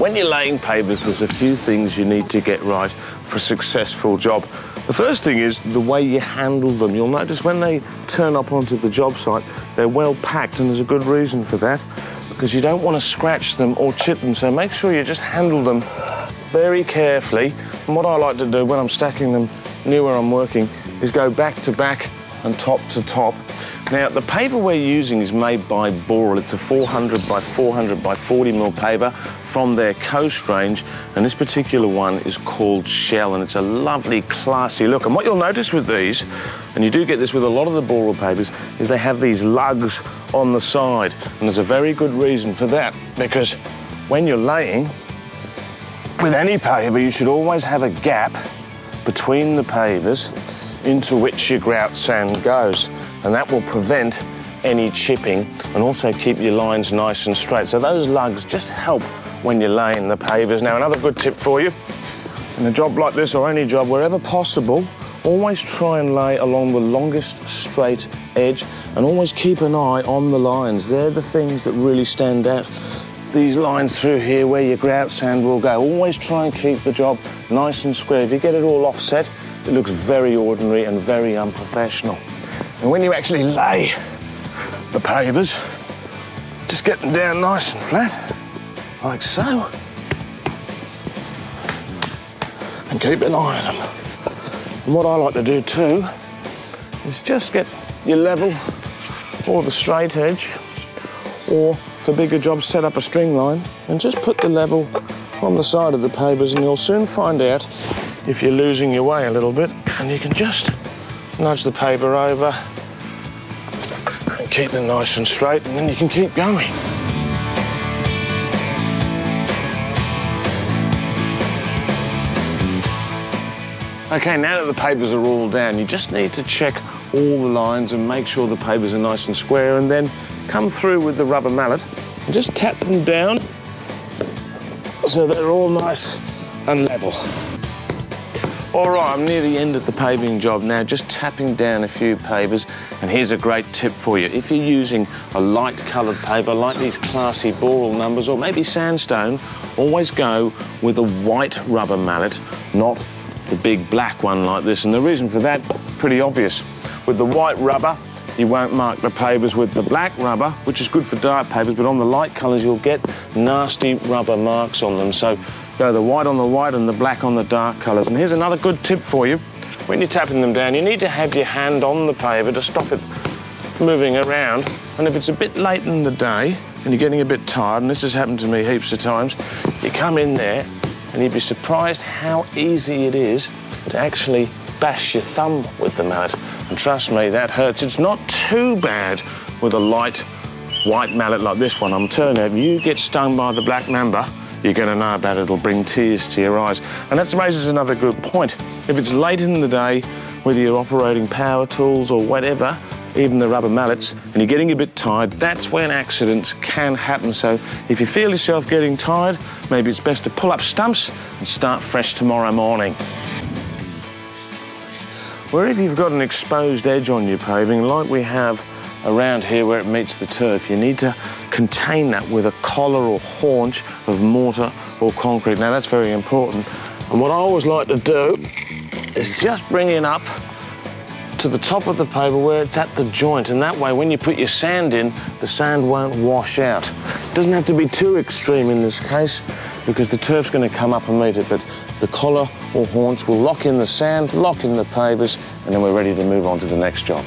when you're laying pavers, there's a few things you need to get right for a successful job. The first thing is the way you handle them. You'll notice when they turn up onto the job site, they're well packed, and there's a good reason for that, because you don't want to scratch them or chip them, so make sure you just handle them very carefully. And what I like to do when I'm stacking them near where I'm working is go back to back and top to top. Now, the paver we're using is made by Boral. It's a 400 by 400 by 40 mil paver from their Coast range, and this particular one is called Shell, and it's a lovely, classy look. And what you'll notice with these, and you do get this with a lot of the Boral pavers, is they have these lugs on the side, and there's a very good reason for that, because when you're laying with any paver, you should always have a gap between the pavers into which your grout sand goes, and that will prevent any chipping and also keep your lines nice and straight. So those lugs just help when you're laying the pavers. Now, another good tip for you, in a job like this or any job, wherever possible, always try and lay along the longest straight edge, and always keep an eye on the lines. They're the things that really stand out. These lines through here where your grout sand will go. Always try and keep the job nice and square. If you get it all offset, it looks very ordinary and very unprofessional. And when you actually lay the pavers, just get them down nice and flat, like so, and keep an eye on them. And what I like to do too is just get your level or the straight edge, or for bigger jobs, set up a string line and just put the level on the side of the pavers, and you'll soon find out if you're losing your way a little bit, and you can just nudge the paver over and keep them nice and straight, and then you can keep going. Okay, now that the pavers are all down, you just need to check all the lines and make sure the pavers are nice and square, and then come through with the rubber mallet and just tap them down so they're all nice and level. All right, I'm near the end of the paving job now, just tapping down a few pavers, and here's a great tip for you. If you're using a light-coloured paver, like these classy Boral numbers, or maybe sandstone, always go with a white rubber mallet, not the big black one like this. And the reason for that, pretty obvious. With the white rubber, you won't mark the pavers. With the black rubber, which is good for dark pavers, but on the light colours, you'll get nasty rubber marks on them. So go the white on the white and the black on the dark colours. And here's another good tip for you. When you're tapping them down, you need to have your hand on the paver to stop it moving around. And if it's a bit late in the day and you're getting a bit tired, and this has happened to me heaps of times, you come in there and you'd be surprised how easy it is to actually bash your thumb with the mallet. And trust me, that hurts. It's not too bad with a light white mallet like this one. I'm telling you, if you get stung by the black mamba, you're going to know about it. It'll bring tears to your eyes. And that raises another good point. If it's late in the day, whether you're operating power tools or whatever, even the rubber mallets, and you're getting a bit tired, that's when accidents can happen. So if you feel yourself getting tired, maybe it's best to pull up stumps and start fresh tomorrow morning. Where if you've got an exposed edge on your paving, like we have around here where it meets the turf, you need to contain that with a collar or haunch of mortar or concrete. Now, that's very important. And what I always like to do is just bring it up to the top of the paver where it's at the joint, and that way when you put your sand in, the sand won't wash out. It doesn't have to be too extreme in this case, because the turf's going to come up and meet it, but the collar or haunch will lock in the sand, lock in the pavers, and then we're ready to move on to the next job.